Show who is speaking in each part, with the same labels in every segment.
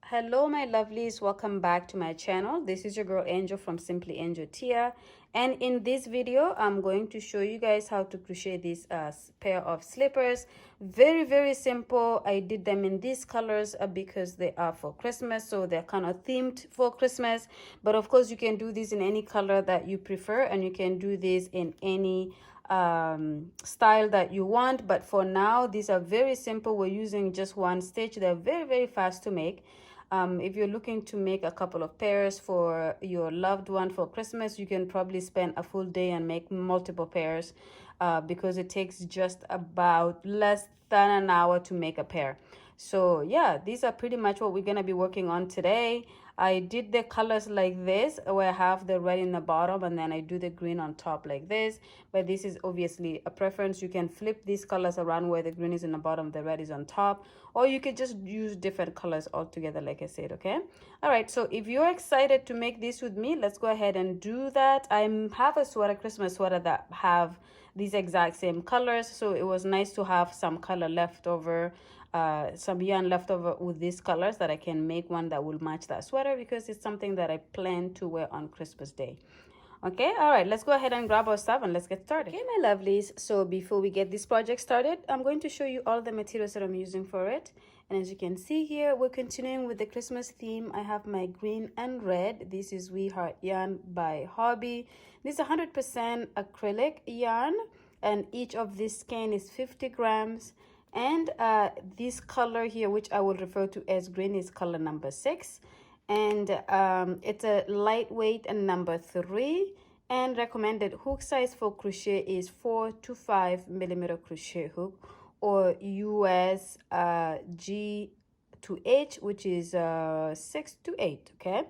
Speaker 1: Hello my lovelies, welcome back to my channel. This is your girl Angel from Simply Angel Tia, and in this video I'm going to show you guys how to crochet this pair of slippers. Very simple. I did them in these colors because they are for Christmas, so they're kind of themed for Christmas, but of course you can do this in any color that you prefer, and you can do this in any style that you want. But for now, these are very simple. We're using just one stitch. They're very fast to make. If you're looking to make a couple of pairs for your loved one for Christmas, you can probably spend a full day and make multiple pairs because it takes just about less than an hour to make a pair. So yeah, these are pretty much what we're gonna be working on today. I did the colors like this, where I have the red in the bottom and then I do the green on top like this. But this is obviously a preference. You can flip these colors around where the green is in the bottom, the red is on top, or you could just use different colors altogether, like I said. Okay, all right, so if you're excited to make this with me, let's go ahead and do that. I have a sweater, Christmas sweater, that have these exact same colors, so it was nice to have some color left over, some yarn left over with these colors, that I can make one that will match that sweater, because it's something that I plan to wear on Christmas Day. Okay, all right, let's go ahead and grab our stuff and let's get started. Okay, my lovelies, so before we get this project started, I'm going to show you all the materials that I'm using for it. And as you can see here, we're continuing with the Christmas theme. I have my green and red. This is We Heart Yarn by Hobby. This is 100% acrylic yarn, and each of this skein is 50 grams. And this color here, which I will refer to as green, is color number 6. And it's a lightweight and number 3. And recommended hook size for crochet is 4 to 5 millimeter crochet hook, or US G to H, which is 6 to 8. Okay,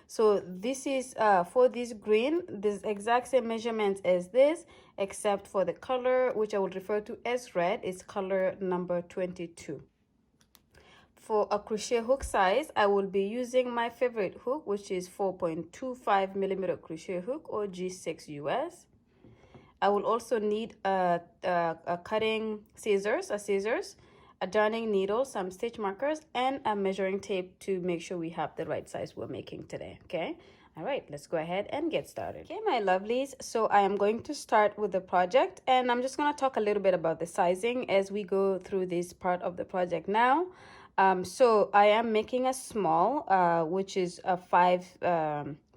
Speaker 1: so this is for this green, this exact same measurements as this, except for the color, which I will refer to as red, is color number 22. For a crochet hook size, I will be using my favorite hook, which is 4.25 millimeter crochet hook, or G6 US. I will also need a cutting scissors, a darning needle, some stitch markers, and a measuring tape to make sure we have the right size we're making today. Okay, all right, let's go ahead and get started. Okay, my lovelies, so I am going to start with the project, and I'm just going to talk a little bit about the sizing as we go through this part of the project now. So I am making a small, which is a 5,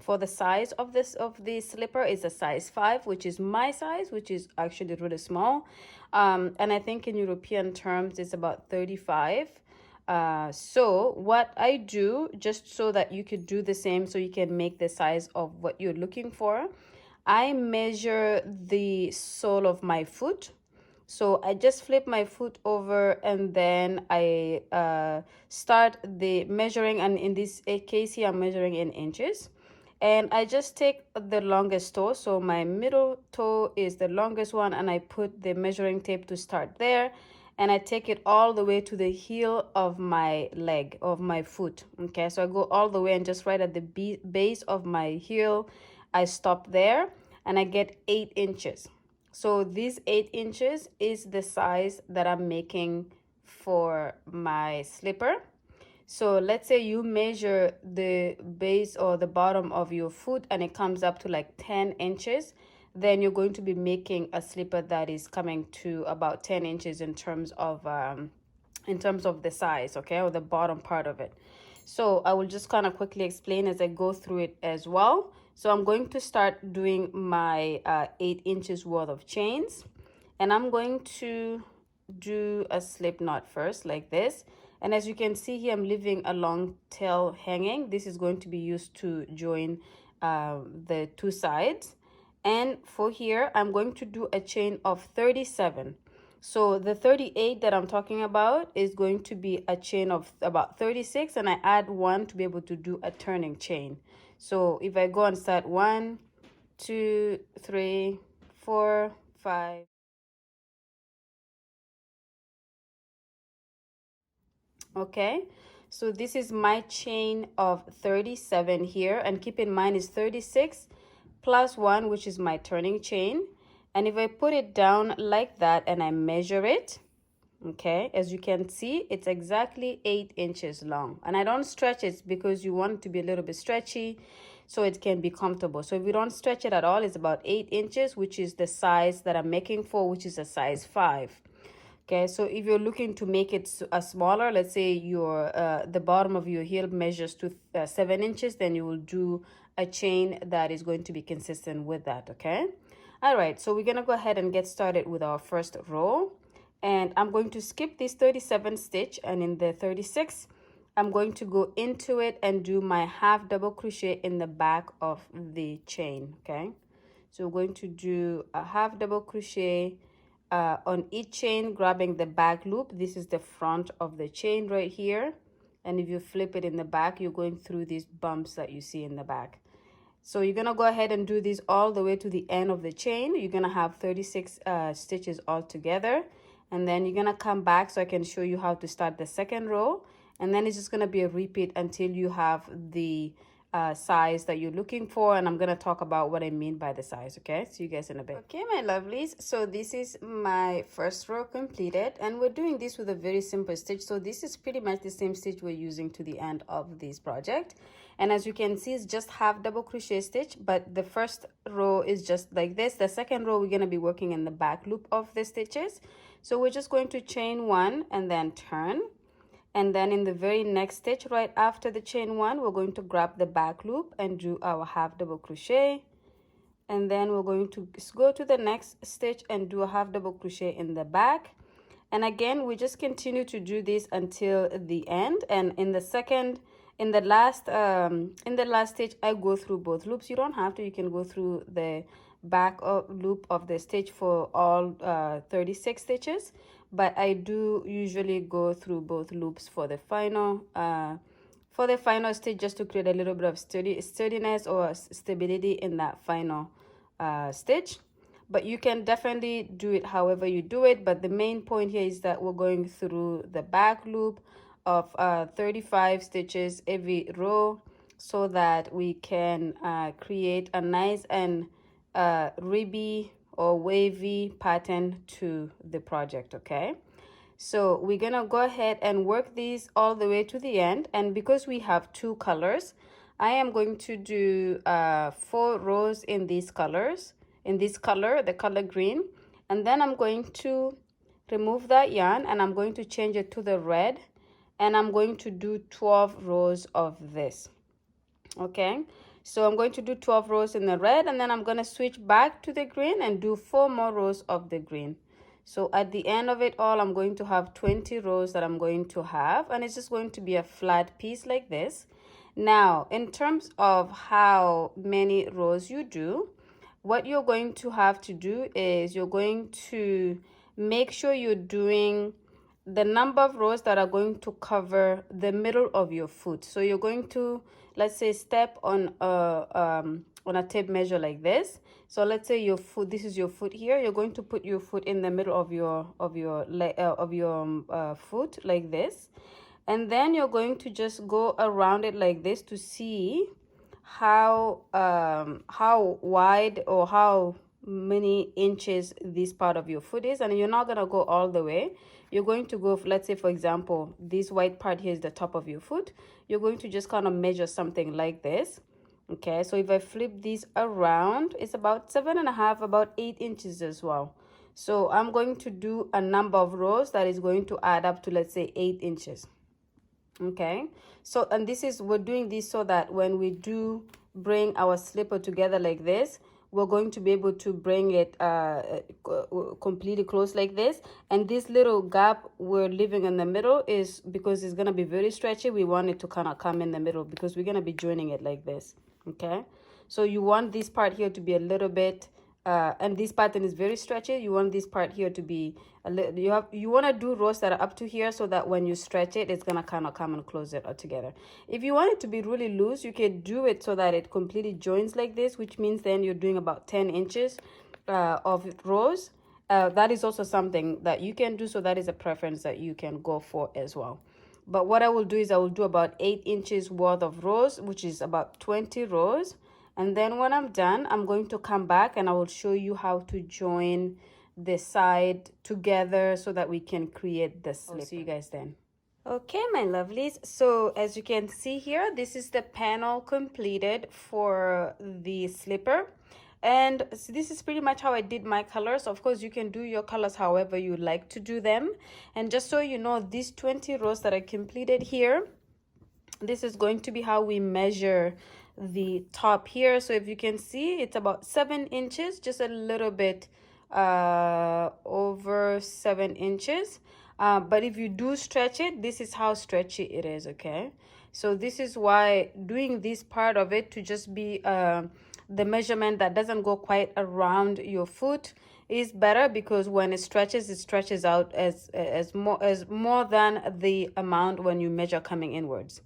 Speaker 1: for the size of the slipper is a size 5, which is my size, which is actually really small. And I think in European terms, it's about 35. So what I do, just so that you could do the same, so you can make the size of what you're looking for, I measure the sole of my foot. So I just flip my foot over, and then I start the measuring, and in this case here I'm measuring in inches, and I just take the longest toe. So my middle toe is the longest one, and I put the measuring tape to start there, and I take it all the way to the heel of my leg, of my foot. Okay, so I go all the way, and just right at the base of my heel I stop there, and I get 8 inches. So this 8 inches is the size that I'm making for my slipper. So let's say you measure the base or the bottom of your foot and it comes up to like 10 inches, then you're going to be making a slipper that is coming to about 10 inches in terms of the size, okay, or the bottom part of it. So I will just kind of quickly explain as I go through it as well. So I'm going to start doing my 8 inches worth of chains, and I'm going to do a slip knot first like this. And as you can see here, I'm leaving a long tail hanging. This is going to be used to join the 2 sides. And for here, I'm going to do a chain of 37. So the 38 that I'm talking about is going to be a chain of about 36, and I add 1 to be able to do a turning chain. So if I go and start 1, 2, 3, 4, 5. Okay, so this is my chain of 37 here, and keep in mind it's 36 plus 1, which is my turning chain. And if I put it down like that and I measure it, Okay, as you can see, it's exactly 8 inches long, and I don't stretch it because you want it to be a little bit stretchy so it can be comfortable. So if you don't stretch it at all, it's about 8 inches, which is the size that I'm making for, which is a size 5. Okay, so if you're looking to make it a smaller, let's say your the bottom of your heel measures to 7 inches, then you will do a chain that is going to be consistent with that. Okay, all right, so we're gonna go ahead and get started with our first row, and I'm going to skip this 37 stitch, and in the 36 I'm going to go into it and do my half double crochet in the back of the chain. Okay, so we're going to do a half double crochet on each chain, grabbing the back loop. This is the front of the chain right here, and if you flip it in the back, you're going through these bumps that you see in the back. So you're gonna go ahead and do this all the way to the end of the chain. You're gonna have 36 stitches all together, and then you're gonna come back so I can show you how to start the second row, and then it's just gonna be a repeat until you have the size that you're looking for, and I'm gonna talk about what I mean by the size. Okay, see you guys in a bit. Okay, my lovelies, so this is my first row completed, and we're doing this with a very simple stitch. So this is pretty much the same stitch we're using to the end of this project, and as you can see, it's just half double crochet stitch, but the first row is just like this. The second row, we're going to be working in the back loop of the stitches. So we're just going to chain one and then turn, and then in the very next stitch right after the chain one, we're going to grab the back loop and do our half double crochet, and then we're going to go to the next stitch and do a half double crochet in the back. And again, we just continue to do this until the end, and in the last stitch I go through both loops. You don't have to, you can go through the back loop of the stitch for all 36 stitches, but I do usually go through both loops for the final stitch, just to create a little bit of sturdiness or stability in that final stitch. But you can definitely do it however you do it, but the main point here is that we're going through the back loop of 35 stitches every row, so that we can create a nice and ribby or wavy pattern to the project. Okay, so we're gonna go ahead and work these all the way to the end, and because we have two colors, I am going to do 4 rows in these colors, in this color, the color green, and then I'm going to remove that yarn and I'm going to change it to the red, and I'm going to do 12 rows of this. Okay, so I'm going to do 12 rows in the red, and then I'm going to switch back to the green and do 4 more rows of the green. So at the end of it all, I'm going to have 20 rows that I'm going to have, and it's just going to be a flat piece like this. Now, in terms of how many rows you do, what you're going to have to do is you're going to make sure you're doing the number of rows that are going to cover the middle of your foot. So you're going to, let's say, step on a tape measure like this. So let's say your foot, this is your foot here. You're going to put your foot in the middle of your foot like this, and then you're going to just go around it like this to see how wide or how many inches this part of your foot is. And you're not going to go all the way. You're going to go, let's say for example, this white part here is the top of your foot. You're going to just kind of measure something like this. Okay, so if I flip these around, it's about 7.5, about 8 inches as well. So I'm going to do a number of rows that is going to add up to, let's say, 8 inches. Okay, so, and this is, we're doing this so that when we do bring our slipper together like this, we're going to be able to bring it completely close like this. And this little gap we're leaving in the middle is because it's going to be very stretchy. We want it to kind of come in the middle because we're going to be joining it like this. Okay, so you want this part here to be a little bit and this pattern is very stretchy. You want this part here to be a little, you want to do rows that are up to here, so that when you stretch it, it's gonna kind of come and close it all together. If you want it to be really loose, you can do it so that it completely joins like this, which means then you're doing about 10 inches of rows. That is also something that you can do, so that is a preference that you can go for as well. But what I will do is I will do about 8 inches worth of rows, which is about 20 rows. And then when I'm done, I'm going to come back and I will show you how to join the side together so that we can create the slipper. I'll see you guys then. Okay, my lovelies, so as you can see here, this is the panel completed for the slipper. And this is pretty much how I did my colors. Of course, you can do your colors however you like to do them. And just so you know, these 20 rows that I completed here, this is going to be how we measure the top here. So if you can see, it's about 7 inches, just a little bit over 7 inches. But if you do stretch it, this is how stretchy it is, okay? So this is why doing this part of it to just be the measurement that doesn't go quite around your foot is better, because when it stretches out as more than the amount when you measure coming inwards.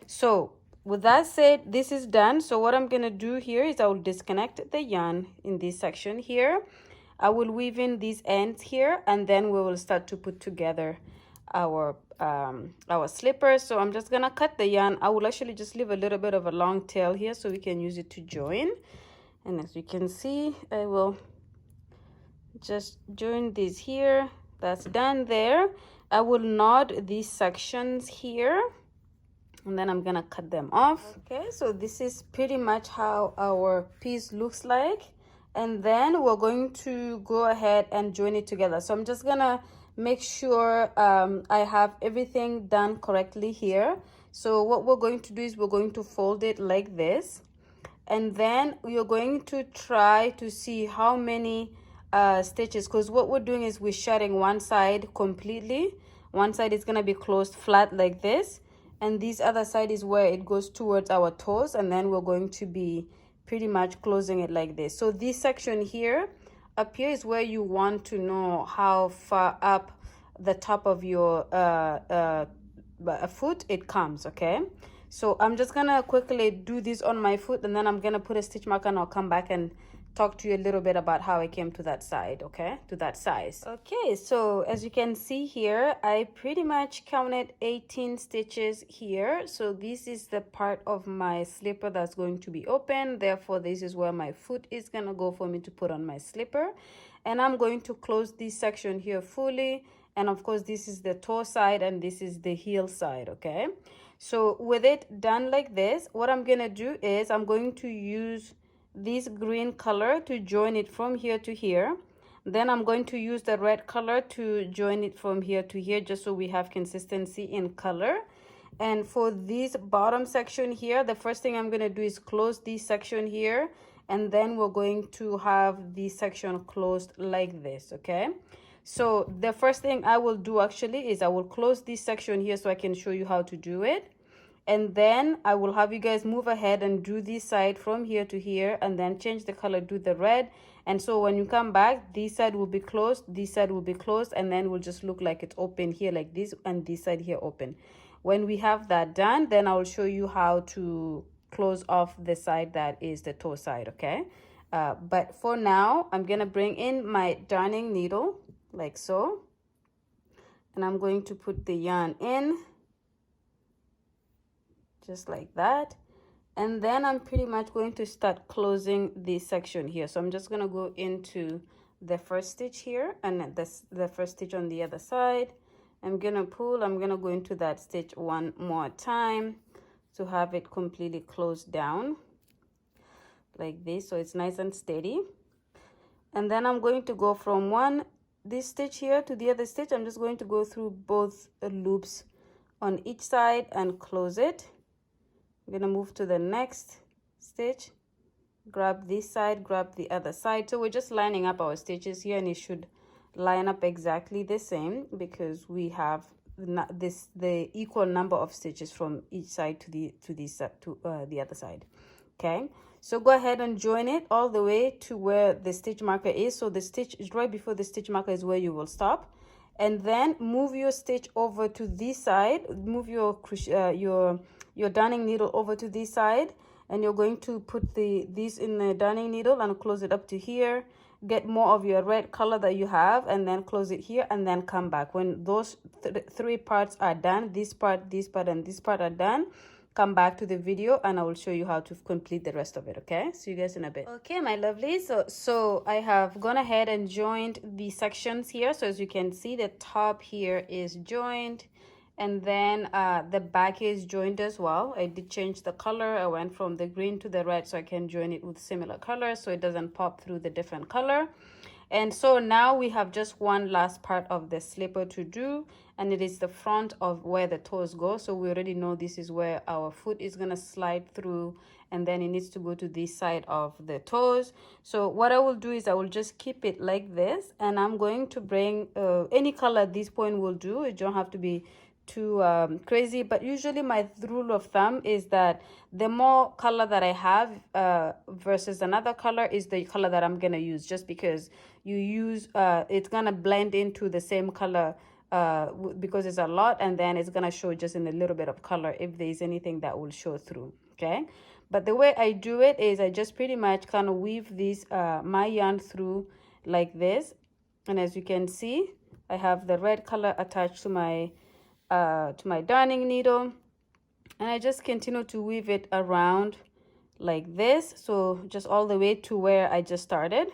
Speaker 1: So with that said, this is done. So what I'm gonna do here is I will disconnect the yarn in this section here. I will weave in these ends here, and then we will start to put together our slippers. So I'm just gonna cut the yarn. I will actually just leave a little bit of a long tail here so we can use it to join. And as you can see, I will just join these here. That's done there. I will knot these sections here, and then I'm gonna cut them off. Okay, so this is pretty much how our piece looks like. And then we're going to go ahead and join it together. So I'm just gonna make sure I have everything done correctly here. So what we're going to do is we're going to fold it like this, and then we're going to try to see how many stitches, because what we're doing is we're shutting one side completely. One side is gonna be closed flat like this, and this other side is where it goes towards our toes, and then we're going to be pretty much closing it like this. So this section here up here is where you want to know how far up the top of your foot it comes, okay? So I'm just gonna quickly do this on my foot, and then I'm gonna put a stitch marker, and I'll come back and talk to you a little bit about how I came to that side, okay, to that size. Okay, so as you can see here, I pretty much counted 18 stitches here. So this is the part of my slipper that's going to be open. Therefore, this is where my foot is gonna go for me to put on my slipper. And I'm going to close this section here fully. And of course, this is the toe side and this is the heel side, okay? So with it done like this, what I'm gonna do is I'm going to use this green color to join it from here to here. Then I'm going to use the red color to join it from here to here, just so we have consistency in color. And for this bottom section here, the first thing I'm going to do is close this section here, and then we're going to have this section closed like this, okay? So the first thing I will do actually is I will close this section here so I can show you how to do it. And then I will have you guys move ahead and do this side from here to here, and then change the color, do the red. And so when you come back, this side will be closed, this side will be closed, and then will just look like it's open here like this, and this side here open. When we have that done, then I will show you how to close off the side that is the toe side, okay? But for now, I'm gonna bring in my darning needle like so, and I'm going to put the yarn in just like that. And then I'm pretty much going to start closing this section here. So I'm just going to go into the first stitch here, and the first stitch on the other side. I'm going to pull, I'm going to go into that stitch one more time to have it completely closed down like this, so it's nice and steady. And then I'm going to go from this stitch here to the other stitch. I'm just going to go through both loops on each side and close it. I'm gonna move to the next stitch, grab this side, grab the other side. So we're just lining up our stitches here, and it should line up exactly the same, because we have the equal number of stitches from each side to the other side. Okay, so go ahead and join it all the way to where the stitch marker is. So the stitch is right before the stitch marker is where you will stop, and then move your stitch over to this side. Move your darning needle over to this side, and you're going to put this in the darning needle and close it up to here. Get more of your red color that you have, and then close it here, and then come back. When those three parts are done, this part, and this part are done, come back to the video and I will show you how to complete the rest of it. Okay, see you guys in a bit. Okay, my lovely, so I have gone ahead and joined the sections here. So as you can see, the top here is joined, and then the back is joined as well. I did change the color. I went from the green to the red so I can join it with similar colors so it doesn't pop through the different color. And so now we have just one last part of the slipper to do, and it is the front of where the toes go. So we already know this is where our foot is going to slide through, and then it needs to go to this side of the toes. So what I will do is I will just keep it like this, and I'm going to bring any color at this point will do. It don't have to be too crazy, but usually my rule of thumb is that the more color that I have versus another color is the color that I'm gonna use, just because you use it's gonna blend into the same color because it's a lot, and then it's gonna show just in a little bit of color if there's anything that will show through. Okay, but the way I do it is I just pretty much kind of weave this my yarn through like this, and as you can see, I have the red color attached to my darning needle, and I just continue to weave it around like this, so just all the way to where I just started.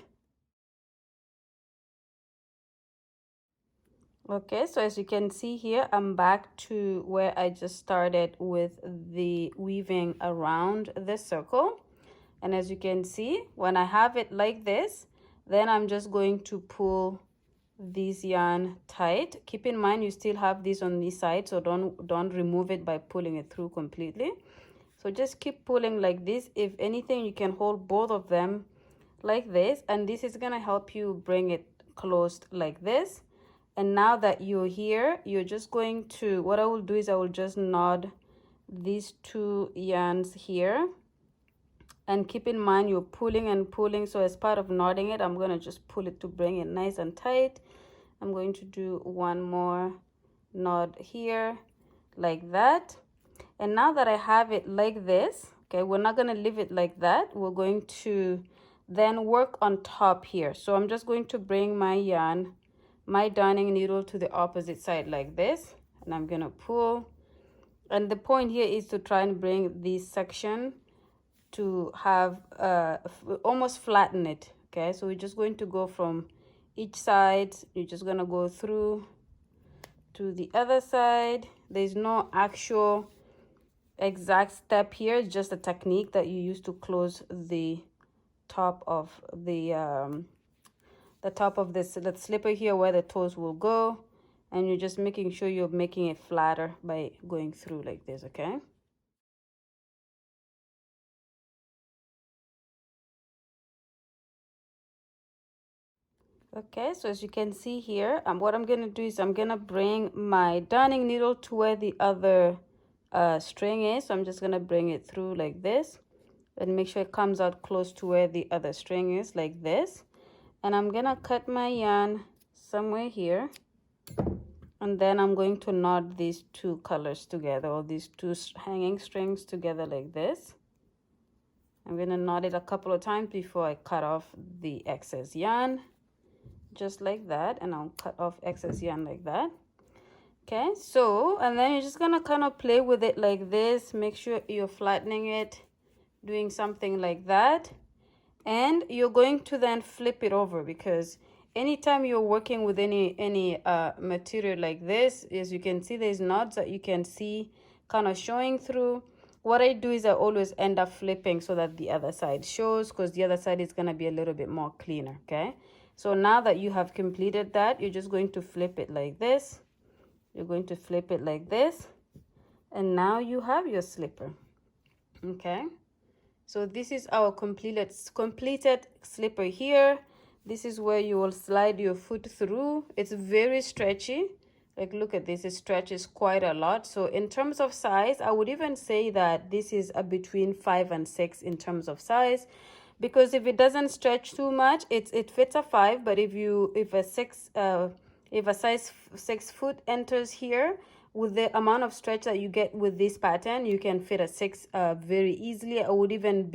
Speaker 1: Okay, so as you can see here, I'm back to where I just started with the weaving around the circle. And as you can see, when I have it like this, then I'm just going to pull this yarn tight. Keep in mind you still have this on this side, so don't remove it by pulling it through completely. So just keep pulling like this. If anything, you can hold both of them like this, and this is gonna help you bring it closed like this. And now that you're here, you're just going to, what I will do is I will just knot these two yarns here, and keep in mind you're pulling and pulling. So as part of knotting it, I'm going to just pull it to bring it nice and tight. I'm going to do one more knot here like that. And now that I have it like this, okay, we're not going to leave it like that. We're going to then work on top here. So I'm just going to bring my yarn, my darning needle, to the opposite side like this, and I'm going to pull. And the point here is to try and bring this section to have almost flatten it. Okay, so we're just going to go from each side. You're just going to go through to the other side. There's no actual exact step here, it's just a technique that you use to close the top of the top of this the slipper here where the toes will go, and you're just making sure you're making it flatter by going through like this. Okay, okay, so as you can see here, what I'm gonna do is I'm gonna bring my darning needle to where the other string is. So I'm just gonna bring it through like this and make sure it comes out close to where the other string is like this. And I'm gonna cut my yarn somewhere here, and then I'm going to knot these two colors together, or these two hanging strings together like this. I'm gonna knot it a couple of times before I cut off the excess yarn, just like that, and I'll cut off excess yarn like that. Okay, so, and then you're just gonna kind of play with it like this. Make sure you're flattening it, doing something like that. And you're going to then flip it over, because anytime you're working with any material like this, as you can see, there's knots that you can see kind of showing through. What I do is I always end up flipping so that the other side shows, because the other side is going to be a little bit more cleaner. Okay, so now that you have completed that, you're just going to flip it like this. You're going to flip it like this, and now you have your slipper. Okay, so this is our completed slipper here. This is where you will slide your foot through. It's very stretchy. Like, look at this, it stretches quite a lot. So in terms of size, I would even say that this is a between 5 and 6 in terms of size, because if it doesn't stretch too much, it fits a 5. But if a size 6 foot enters here, with the amount of stretch that you get with this pattern, you can fit a 6 very easily. I would even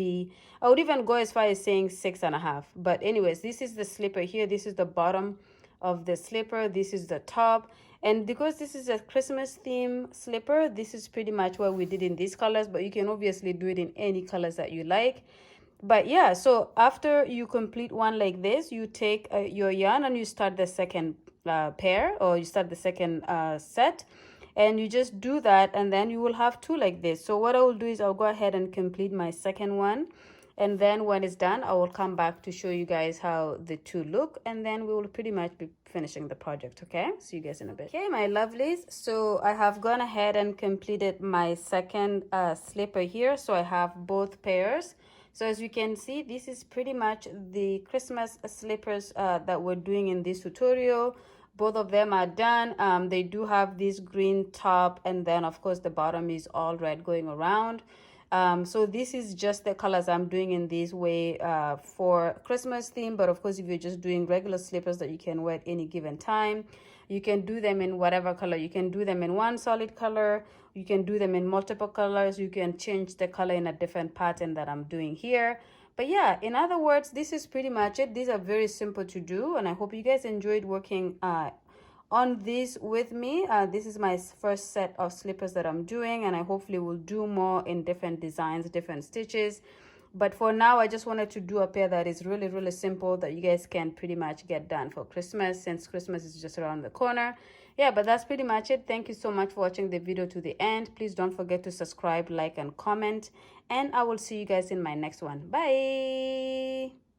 Speaker 1: go as far as saying 6.5. But anyways, this is the slipper here. This is the bottom of the slipper. This is the top. And because this is a Christmas theme slipper, this is pretty much what we did in these colors, but you can obviously do it in any colors that you like. But yeah, so after you complete one like this, you take your yarn and you start the second pair, or you start the second set, and you just do that, and then you will have two like this. So what I will do is I'll go ahead and complete my second one, and then when it's done, I will come back to show you guys how the two look, and then we will pretty much be finishing the project. Okay, see you guys in a bit. Okay, my lovelies, so I have gone ahead and completed my second slipper here. So I have both pairs. So as you can see, this is pretty much the Christmas slippers that we're doing in this tutorial. Both of them are done. They do have this green top, and then of course the bottom is all red going around. So this is just the colors I'm doing in this way for Christmas theme. But of course, if you're just doing regular slippers that you can wear at any given time, you can do them in whatever color. You can do them in one solid color. You can do them in multiple colors. You can change the color in a different pattern that I'm doing here. But yeah, in other words, this is pretty much it. These are very simple to do, and I hope you guys enjoyed working on this with me. This is my first set of slippers that I'm doing, and I hopefully will do more in different designs, different stitches. But for now, I just wanted to do a pair that is really, really simple that you guys can pretty much get done for Christmas, since Christmas is just around the corner. Yeah, but that's pretty much it. Thank you so much for watching the video to the end. Please don't forget to subscribe, like, and comment, and I will see you guys in my next one. Bye.